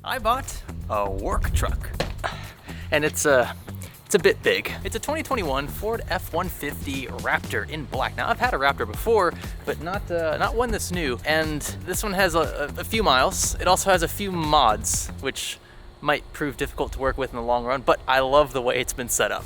I bought a work truck, and it's a bit big. It's a 2021 Ford F-150 Raptor in black. Now, I've had a Raptor before, but not one that's new. And this one has a few miles. It also has a few mods, which might prove difficult to work with in the long run, but I love the way it's been set up.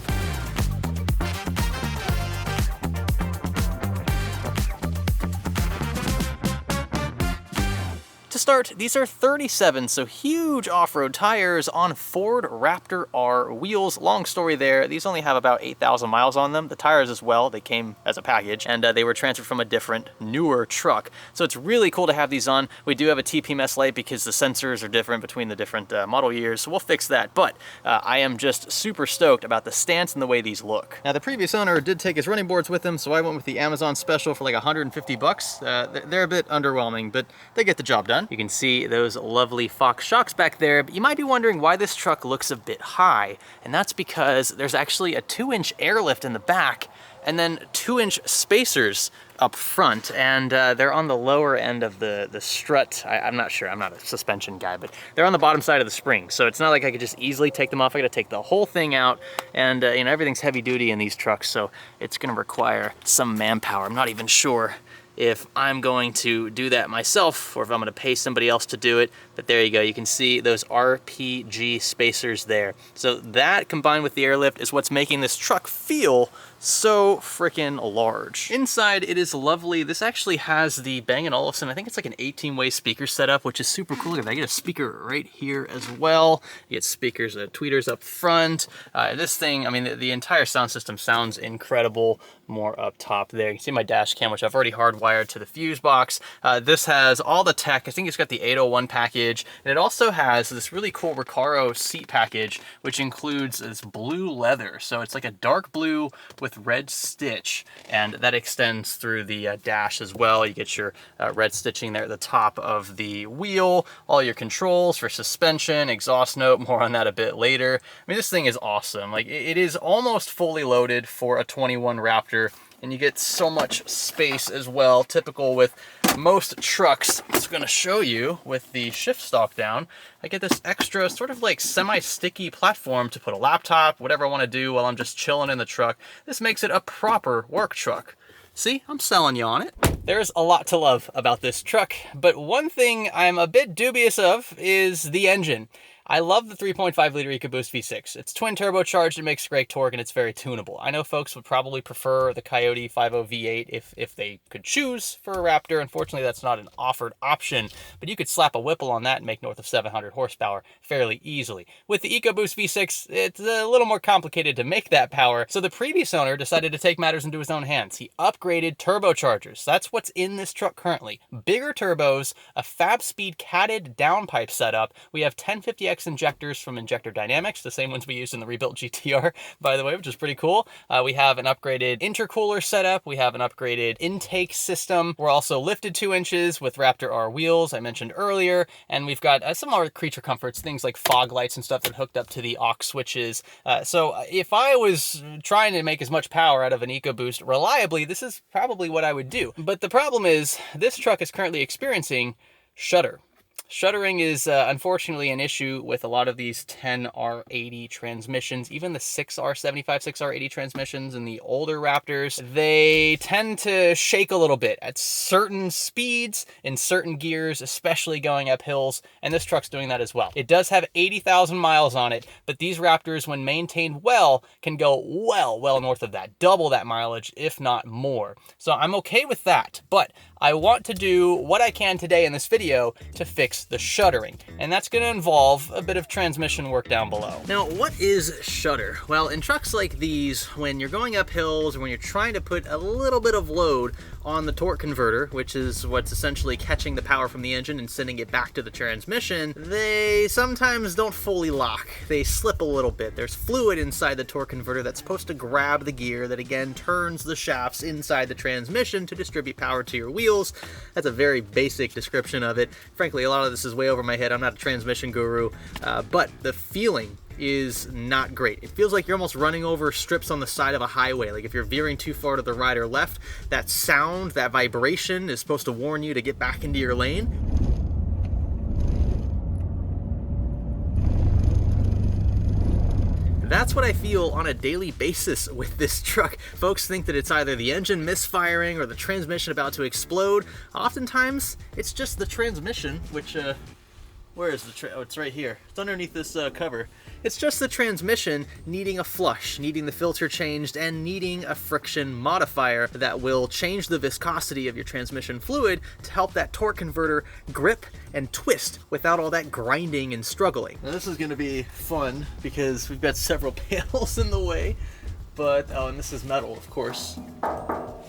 To start, these are 37, so huge off-road tires on Ford Raptor R wheels. Long story there, these only have about 8,000 miles on them. The tires as well, they came as a package, and they were transferred from a different, newer truck. So it's really cool to have these on. We do have a TPMS light because the sensors are different between the different model years, so we'll fix that. But I am just super stoked about the stance and the way these look. Now, the previous owner did take his running boards with him, so I went with the Amazon special for like 150 bucks. They're a bit underwhelming, but they get the job done. You can see those lovely Fox shocks back there, but you might be wondering why this truck looks a bit high, and that's because there's actually a 2-inch airlift in the back and then 2-inch spacers up front, and they're on the lower end of the strut. I'm not sure, I'm not a suspension guy, but they're on the bottom side of the spring, so it's not like I could just easily take them off. I gotta take the whole thing out, and you know, everything's heavy duty in these trucks, so it's gonna require some manpower. I'm not even sure if I'm going to do that myself or if I'm going to pay somebody else to do it. But there you go, you can see those RPG spacers there. So that combined with the airlift is what's making this truck feel so freaking large. Inside, it is lovely. This actually has the Bang & Olufsen, I think it's like an 18-way speaker setup, which is super cool. I get a speaker right here as well. You get speakers, tweeters up front. This thing, I mean, the entire sound system sounds incredible. More up top there. You can see my dash cam, which I've already hardwired to the fuse box. This has all the tech. I think it's got the 801 package, and it also has this really cool Recaro seat package, which includes this blue leather. So it's like a dark blue with red stitch, and that extends through the dash as well. You get your red stitching there at the top of the wheel, all your controls for suspension, exhaust note, more on that a bit later. I mean, this thing is awesome. Like, it is almost fully loaded for a 21 Raptor, and you get so much space as well, typical with most trucks. It's going to show you with the shift stalk down, I get this extra sort of like semi-sticky platform to put a laptop, whatever I want to do while I'm just chilling in the truck. This makes it a proper work truck. See, I'm selling you on it. There's a lot to love about this truck, but one thing I'm a bit dubious of is the engine. I love the 3.5 liter EcoBoost V6. It's twin turbocharged, it makes great torque, and it's very tunable. I know folks would probably prefer the Coyote 5.0 V8 if they could choose for a Raptor. Unfortunately, that's not an offered option, but you could slap a Whipple on that and make north of 700 horsepower fairly easily. With the EcoBoost V6, it's a little more complicated to make that power, so the previous owner decided to take matters into his own hands. He upgraded turbochargers. That's what's in this truck currently. Bigger turbos, a fab speed catted downpipe setup. We have 1050X injectors from Injector Dynamics, the same ones we used in the rebuilt GTR, by the way, which is pretty cool. We have an upgraded intercooler setup. We have an upgraded intake system. We're also lifted 2 inches with Raptor R wheels, I mentioned earlier, and we've got some other creature comforts, things like fog lights and stuff that hooked up to the aux switches. So if I was trying to make as much power out of an EcoBoost reliably, this is probably what I would do. But the problem is, this truck is currently experiencing shudder. Shuddering is unfortunately an issue with a lot of these 10R80 transmissions, even the 6R75, 6R80 transmissions in the older Raptors. They tend to shake a little bit at certain speeds, in certain gears, especially going up hills, and this truck's doing that as well. It does have 80,000 miles on it, but these Raptors, when maintained well, can go well north of that, double that mileage, if not more. So I'm okay with that, but I want to do what I can today in this video to fix the shuddering, and that's going to involve a bit of transmission work down below. Now, what is shudder? Well, in trucks like these, when you're going up hills or when you're trying to put a little bit of load on the torque converter, which is what's essentially catching the power from the engine and sending it back to the transmission, they sometimes don't fully lock. They slip a little bit. There's fluid inside the torque converter that's supposed to grab the gear that again turns the shafts inside the transmission to distribute power to your wheels. That's a very basic description of it. Frankly, a lot of this is way over my head. I'm not a transmission guru, but the feeling is not great. It feels like you're almost running over strips on the side of a highway. Like if you're veering too far to the right or left, that sound, that vibration is supposed to warn you to get back into your lane. That's what I feel on a daily basis with this truck. Folks think that it's either the engine misfiring or the transmission about to explode. Oftentimes, it's just the transmission, which, where is the oh, it's right here. It's underneath this cover. It's just the transmission needing a flush, needing the filter changed, and needing a friction modifier that will change the viscosity of your transmission fluid to help that torque converter grip and twist without all that grinding and struggling. Now this is gonna be fun because we've got several panels in the way, but, oh, and this is metal, of course.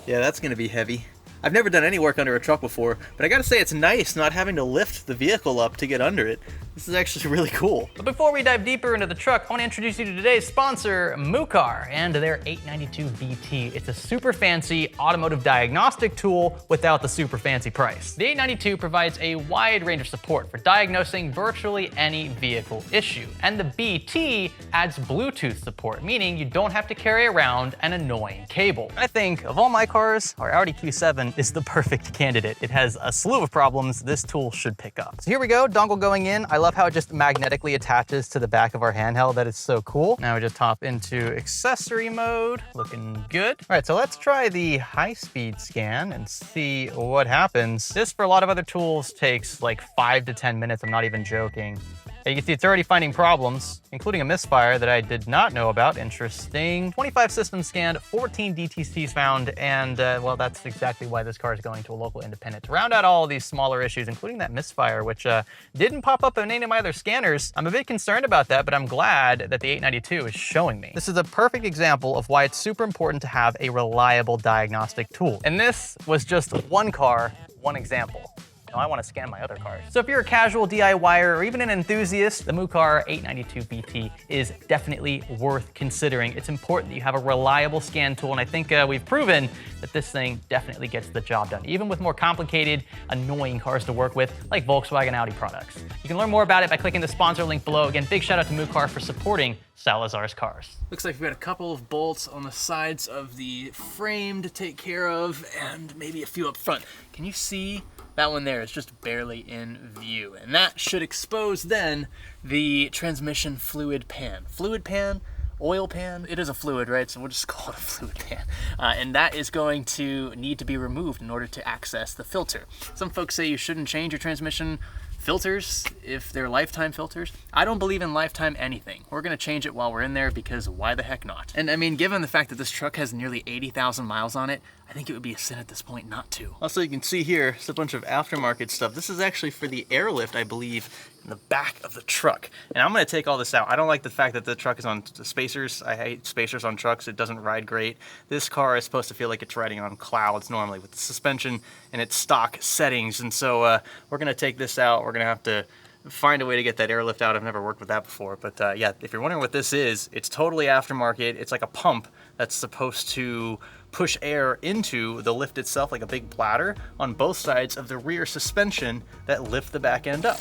Yeah, that's gonna be heavy. I've never done any work under a truck before, but I gotta say it's nice not having to lift the vehicle up to get under it. This is actually really cool. But before we dive deeper into the truck, I want to introduce you to today's sponsor, Mucar, and their 892 BT. It's a super fancy automotive diagnostic tool without the super fancy price. The 892 provides a wide range of support for diagnosing virtually any vehicle issue. And the BT adds Bluetooth support, meaning you don't have to carry around an annoying cable. I think of all my cars, our Audi Q7 is the perfect candidate. It has a slew of problems this tool should pick up. So here we go, dongle going in. I love how it just magnetically attaches to the back of our handheld. That is so cool. Now we just hop into accessory mode. Looking good. All right, so let's try the high-speed scan and see what happens. This, for a lot of other tools, takes like 5 to 10 minutes. I'm not even joking. You can see it's already finding problems, including a misfire that I did not know about. Interesting. 25 systems scanned, 14 DTCs found, and well, that's exactly why this car is going to a local independent to round out all of these smaller issues, including that misfire, which didn't pop up in any of my other scanners. I'm a bit concerned about that, but I'm glad that the 892 is showing me. This is a perfect example of why it's super important to have a reliable diagnostic tool. And this was just one car, one example. Now I want to scan my other cars. So if you're a casual DIYer or even an enthusiast, the Mucar 892 BT is definitely worth considering. It's important that you have a reliable scan tool, and I think we've proven that this thing definitely gets the job done, even with more complicated, annoying cars to work with, like Volkswagen Audi products. You can learn more about it by clicking the sponsor link below. Again, big shout out to Mucar for supporting Salazar's cars. Looks like we've got a couple of bolts on the sides of the frame to take care of, and maybe a few up front. Can you see? That one there is just barely in view, and that should expose then the transmission fluid pan. Fluid pan, oil pan, it is a fluid, right? So we'll just call it a fluid pan. And that is going to need to be removed in order to access the filter. Some folks say you shouldn't change your transmission filters if they're lifetime filters. I don't believe in lifetime anything. We're gonna change it while we're in there because why the heck not? And I mean, given the fact that this truck has nearly 80,000 miles on it, I think it would be a sin at this point not to. Also, you can see here, it's a bunch of aftermarket stuff. This is actually for the airlift, I believe, in the back of the truck. And I'm gonna take all this out. I don't like the fact that the truck is on spacers. I hate spacers on trucks. It doesn't ride great. This car is supposed to feel like it's riding on clouds normally with the suspension and its stock settings. And so we're gonna take this out. We're gonna have to find a way to get that airlift out. I've never worked with that before, but yeah, if you're wondering what this is, it's totally aftermarket. It's like a pump that's supposed to push air into the lift itself, like a big bladder on both sides of the rear suspension that lift the back end up.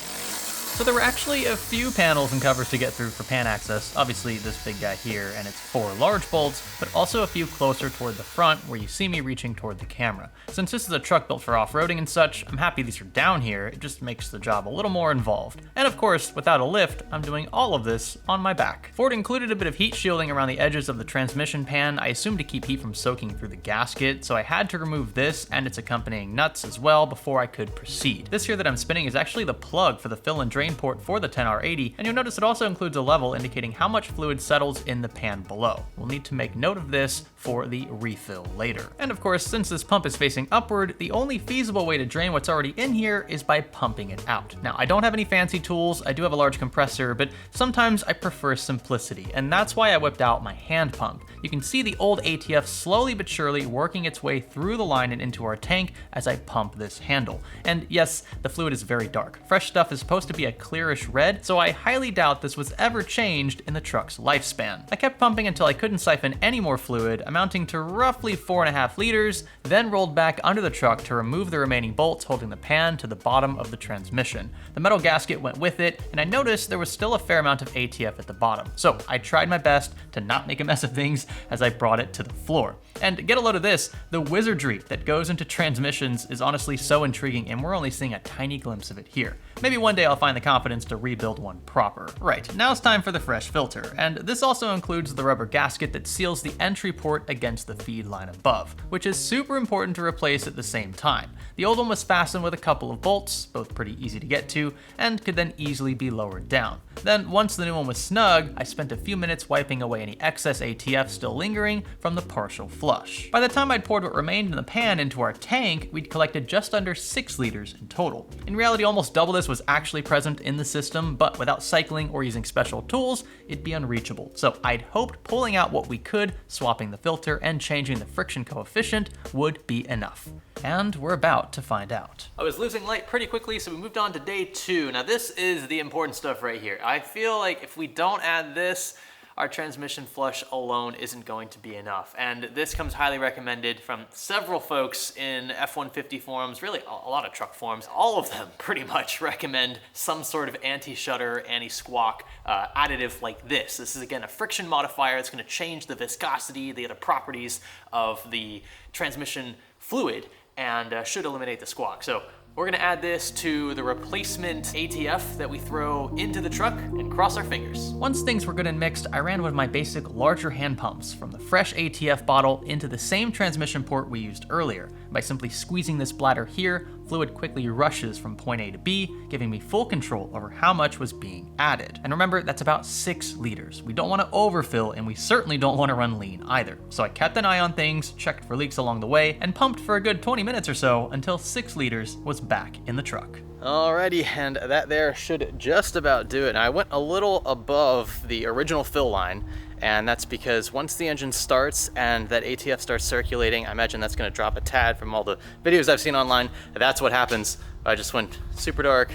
So there were actually a few panels and covers to get through for pan access. Obviously this big guy here and its 4 large bolts, but also a few closer toward the front where you see me reaching toward the camera. Since this is a truck built for off-roading and such, I'm happy these are down here. It just makes the job a little more involved. And of course, without a lift, I'm doing all of this on my back. Ford included a bit of heat shielding around the edges of the transmission pan, I assume to keep heat from soaking through the gasket, so I had to remove this and its accompanying nuts as well before I could proceed. This here that I'm spinning is actually the plug for the fill and drain port for the 10R80, and you'll notice it also includes a level indicating how much fluid settles in the pan below. We'll need to make note of this for the refill later. And of course, since this pump is facing upward, the only feasible way to drain what's already in here is by pumping it out. Now, I don't have any fancy tools, I do have a large compressor, but sometimes I prefer simplicity, and that's why I whipped out my hand pump. You can see the old ATF slowly but surely working its way through the line and into our tank as I pump this handle. And yes, the fluid is very dark. Fresh stuff is supposed to be a clearish red, so I highly doubt this was ever changed in the truck's lifespan. I kept pumping until I couldn't siphon any more fluid, amounting to roughly 4.5 liters, then rolled back under the truck to remove the remaining bolts holding the pan to the bottom of the transmission. The metal gasket went with it, and I noticed there was still a fair amount of ATF at the bottom. So I tried my best to not make a mess of things as I brought it to the floor. And get a load of this, the wizardry that goes into transmissions is honestly so intriguing, and we're only seeing a tiny glimpse of it here. Maybe one day I'll find the confidence to rebuild one proper. Right, now it's time for the fresh filter, and this also includes the rubber gasket that seals the entry port against the feed line above, which is super important to replace at the same time. The old one was fastened with a couple of bolts, both pretty easy to get to, and could then easily be lowered down. Then, once the new one was snug, I spent a few minutes wiping away any excess ATF still lingering from the partial flush. By the time I'd poured what remained in the pan into our tank, we'd collected just under 6 liters in total. In reality, almost double this was actually present in the system, but without cycling or using special tools, it'd be unreachable. So I'd hoped pulling out what we could, swapping the filter, and changing the friction coefficient would be enough. And we're about to find out. I was losing light pretty quickly, so we moved on to day 2. Now this is the important stuff right here. I feel like if we don't add this, our transmission flush alone isn't going to be enough. And this comes highly recommended from several folks in F-150 forums, really a lot of truck forums. All of them pretty much recommend some sort of anti-shudder, anti-squawk additive like this. This is again a friction modifier. It's gonna change the viscosity, the other properties of the transmission fluid, and should eliminate the squawk. So we're gonna add this to the replacement ATF that we throw into the truck and cross our fingers. Once things were good and mixed, I ran one of my basic larger hand pumps from the fresh ATF bottle into the same transmission port we used earlier. By simply squeezing this bladder here, fluid quickly rushes from point A to B, giving me full control over how much was being added. And remember, that's about 6 liters. We don't want to overfill, and we certainly don't want to run lean either. So I kept an eye on things, checked for leaks along the way, and pumped for a good 20 minutes or so until 6 liters was back in the truck. Alrighty, and that there should just about do it. And I went a little above the original fill line, and that's because once the engine starts and that ATF starts circulating, I imagine that's gonna drop a tad from all the videos I've seen online. That's what happens. I just went super dark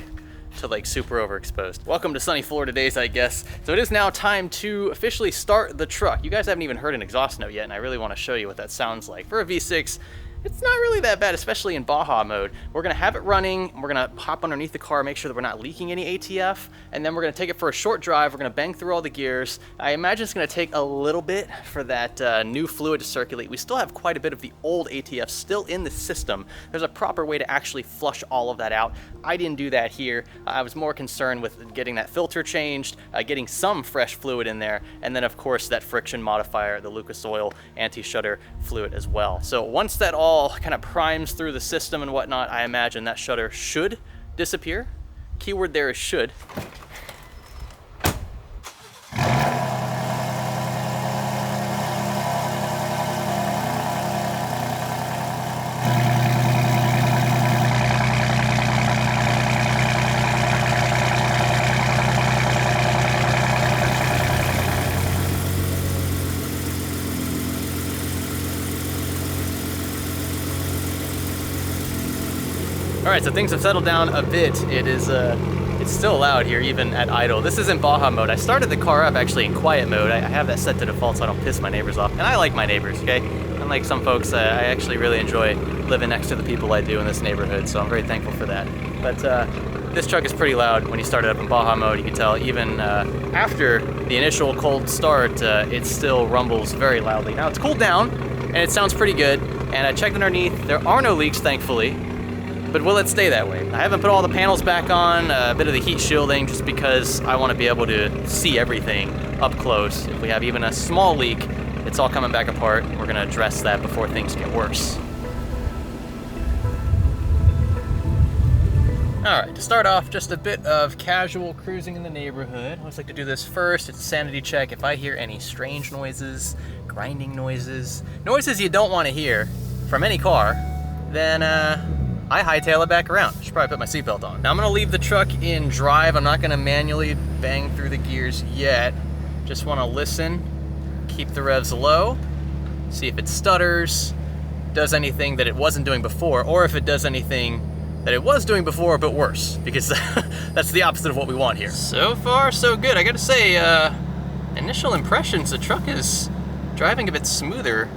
to like super overexposed. Welcome to sunny Florida days, I guess. So it is now time to officially start the truck. You guys haven't even heard an exhaust note yet, and I really wanna show you what that sounds like. For a V6, it's not really that bad, especially in Baja mode. We're gonna have it running, and we're gonna hop underneath the car, make sure that we're not leaking any ATF, and then we're gonna take it for a short drive. We're gonna bang through all the gears. I imagine it's gonna take a little bit for that new fluid to circulate. We still have quite a bit of the old ATF still in the system. There's a proper way to actually flush all of that out. I didn't do that here. I was more concerned with getting that filter changed, getting some fresh fluid in there, and then of course that friction modifier, the Lucas Oil anti-shudder fluid as well. So once that all kind of primes through the system and whatnot, I imagine that shudder should disappear. Keyword there is should. All right, so things have settled down a bit. It's still loud here, even at idle. This is in Baja mode. I started the car up actually in quiet mode. I have that set to default so I don't piss my neighbors off. And I like my neighbors, okay? Unlike some folks, I actually really enjoy living next to the people I do in this neighborhood, so I'm very thankful for that. But this truck is pretty loud when you start it up in Baja mode. You can tell even after the initial cold start, it still rumbles very loudly. Now it's cooled down, and it sounds pretty good. And I checked underneath. There are no leaks, thankfully. But will it stay that way? I haven't put all the panels back on, a bit of the heat shielding, just because I want to be able to see everything up close. If we have even a small leak, it's all coming back apart. We're gonna address that before things get worse. All right, to start off, just a bit of casual cruising in the neighborhood. I always like to do this first. It's a sanity check. If I hear any strange noises, grinding noises, noises you don't want to hear from any car, then I hightail it back around. Should probably put my seatbelt on. Now I'm gonna leave the truck in drive. I'm not gonna manually bang through the gears yet. Just wanna listen, keep the revs low, see if it stutters, does anything that it wasn't doing before, or if it does anything that it was doing before, but worse, because that's the opposite of what we want here. So far, so good. I gotta say, initial impressions, the truck is driving a bit smoother.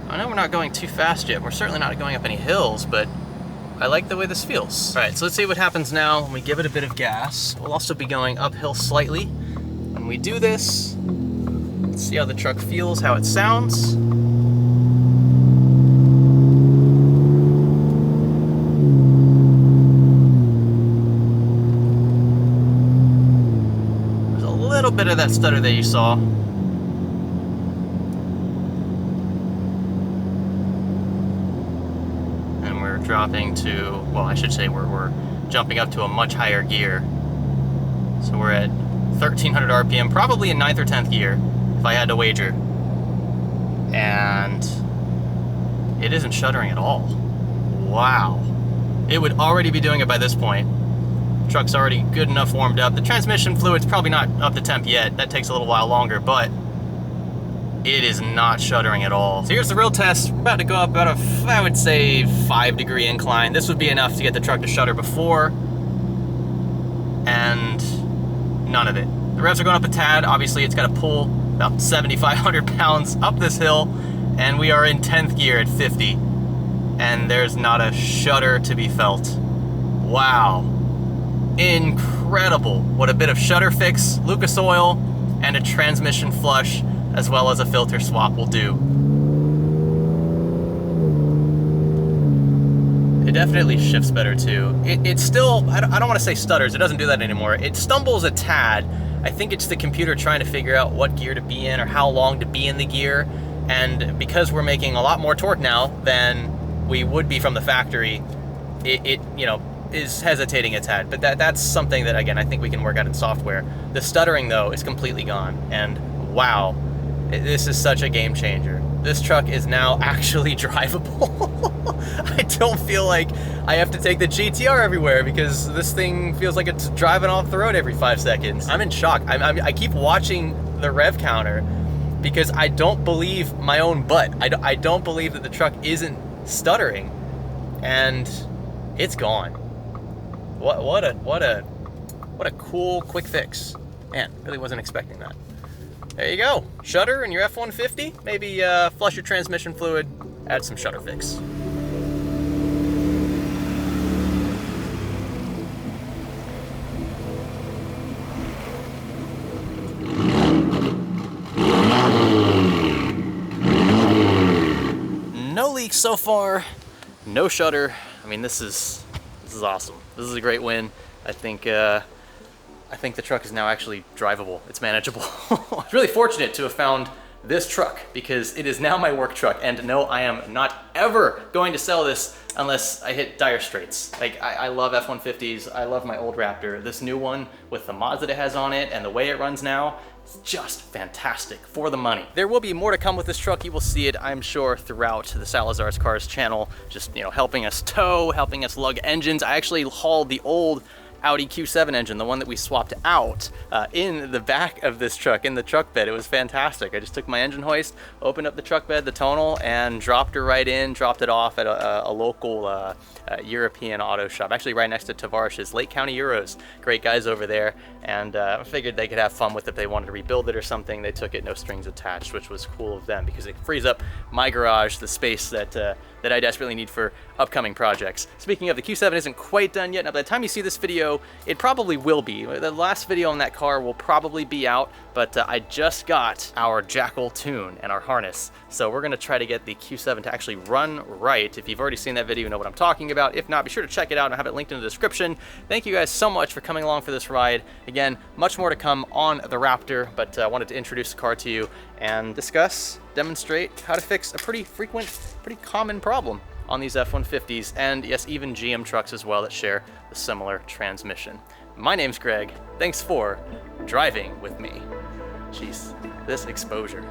I know we're not going too fast yet. We're certainly not going up any hills, but I like the way this feels. All right, so let's see what happens now when we give it a bit of gas. We'll also be going uphill slightly. When we do this, let's see how the truck feels, how it sounds. little bit of that stutter that you saw. And we're dropping to, well, I should say we're jumping up to a much higher gear. So we're at 1300 RPM, probably in 9th or 10th gear, if I had to wager. And it isn't shuddering at all. Wow. It would already be doing it by this point. Truck's already good enough warmed up. The transmission fluid's probably not up to temp yet. That takes a little while longer, but it is not shuddering at all. So here's the real test. We're about to go up about a, I would say, 5-degree incline. This would be enough to get the truck to shudder before, and none of it. The revs are going up a tad. Obviously, it's got to pull about 7,500 pounds up this hill, and we are in 10th gear at 50, and there's not a shudder to be felt. Wow. Incredible what a bit of shudder fix, Lucas oil, and a transmission flush, as well as a filter swap will do. It definitely shifts better too. It still, I don't want to say stutters, it doesn't do that anymore. It stumbles a tad. I think it's the computer trying to figure out what gear to be in or how long to be in the gear. And because we're making a lot more torque now than we would be from the factory, it you know, is hesitating a tad. But that's something that, again, I think we can work out in software. The stuttering though is completely gone, and wow, this is such a game changer. This truck is now actually drivable. I don't feel like I have to take the GTR everywhere because this thing feels like it's driving off the road every 5 seconds. I'm in shock. I keep watching the rev counter because I don't believe my own butt. I don't believe that the truck isn't stuttering, and it's gone. What a cool quick fix. Man, really wasn't expecting that. There you go. Shudder in your F-150. Maybe flush your transmission fluid, add some shudder fix. No leaks so far, no shudder. I mean, this is awesome. This is a great win. I think the truck is now actually drivable. It's manageable. I was really fortunate to have found this truck because it is now my work truck, and no, I am not ever going to sell this unless I hit dire straits. Like, I love F-150s, I love my old Raptor. This new one with the mods that it has on it and the way it runs now, it's just fantastic for the money. There will be more to come with this truck. You will see it, I'm sure, throughout the Salazar's Cars channel, just, you know, helping us tow, helping us lug engines. I actually hauled the old Audi Q7 engine, the one that we swapped out, in the back of this truck, in the truck bed. It was fantastic. I just took my engine hoist, opened up the truck bed, the tonal, and dropped her right in, dropped it off at a local European auto shop, actually right next to Tavarish's, Lake County Euros. Great guys over there, and I figured they could have fun with it if they wanted to rebuild it or something. They took it, no strings attached, which was cool of them because it frees up my garage, the space that I desperately need for upcoming projects. Speaking of, the Q7 isn't quite done yet. Now, by the time you see this video, it probably will be. The last video on that car will probably be out, but I just got our Jackal tune and our harness. So we're gonna try to get the Q7 to actually run right. If you've already seen that video, you know what I'm talking about. If not, be sure to check it out, and I'll have it linked in the description. Thank you guys so much for coming along for this ride. Again, much more to come on the Raptor, but I wanted to introduce the car to you and discuss, demonstrate how to fix a pretty frequent, pretty common problem on these F-150s, and yes, even GM trucks as well that share a similar transmission. My name's Greg. Thanks for driving with me. Jeez, this exposure.